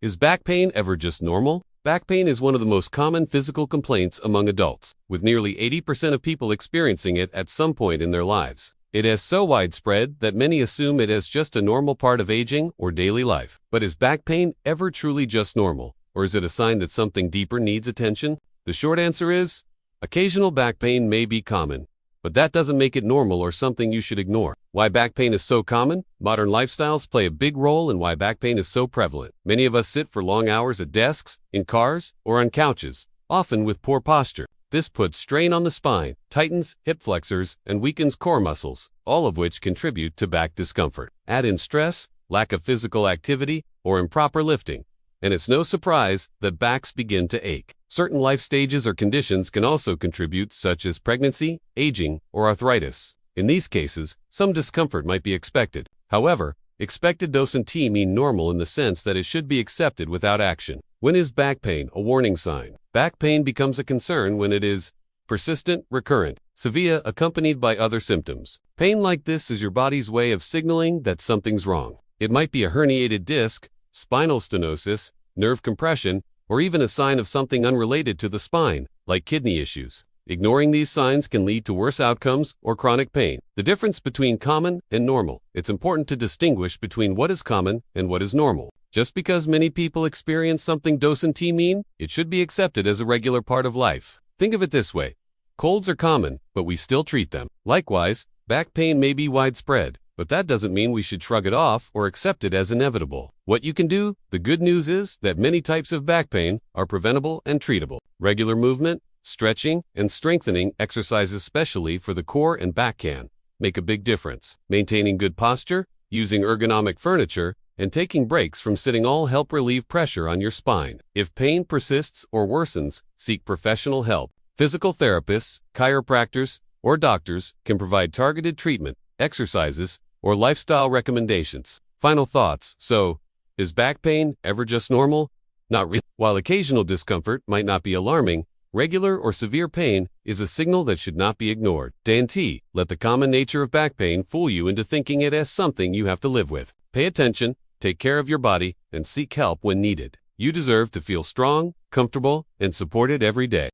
Is back pain ever just normal? Back pain is one of the most common physical complaints among adults, with nearly 80% of people experiencing it at some point in their lives. It is so widespread that many assume it is just a normal part of aging or daily life. But is back pain ever truly just normal, or is it a sign that something deeper needs attention? The short answer is, occasional back pain may be common, but that doesn't make it normal or something you should ignore. Why back pain is so common? Modern lifestyles play a big role in why back pain is so prevalent. Many of us sit for long hours at desks, in cars, or on couches, often with poor posture. This puts strain on the spine, tightens hip flexors, and weakens core muscles, all of which contribute to back discomfort. Add in stress, lack of physical activity, or improper lifting, and it's no surprise that backs begin to ache. Certain life stages or conditions can also contribute, such as pregnancy, aging, or arthritis. In these cases, some discomfort might be expected. However, expected doesn't mean normal in the sense that it should be accepted without action. When is back pain a warning sign? Back pain becomes a concern when it is persistent, recurrent, severe, accompanied by other symptoms. Pain like this is your body's way of signaling that something's wrong. It might be a herniated disc, spinal stenosis, nerve compression, or even a sign of something unrelated to the spine, like kidney issues. Ignoring these signs can lead to worse outcomes or chronic pain. The difference between common and normal. It's important to distinguish between what is common and what is normal. Just because many people experience something doesn't mean it should be accepted as a regular part of life. Think of it this way. Colds are common, but we still treat them. Likewise, back pain may be widespread, but that doesn't mean we should shrug it off or accept it as inevitable. What you can do, the good news is that many types of back pain are preventable and treatable. Regular movement, stretching, and strengthening exercises, especially for the core and back, can make a big difference. Maintaining good posture, using ergonomic furniture, and taking breaks from sitting all help relieve pressure on your spine. If pain persists or worsens, seek professional help. Physical therapists, chiropractors, or doctors can provide targeted treatment, exercises, or lifestyle recommendations. Final thoughts. So, is back pain ever just normal? Not really. While occasional discomfort might not be alarming, regular or severe pain is a signal that should not be ignored. Don't let the common nature of back pain fool you into thinking it as something you have to live with. Pay attention, take care of your body, and seek help when needed. You deserve to feel strong, comfortable, and supported every day.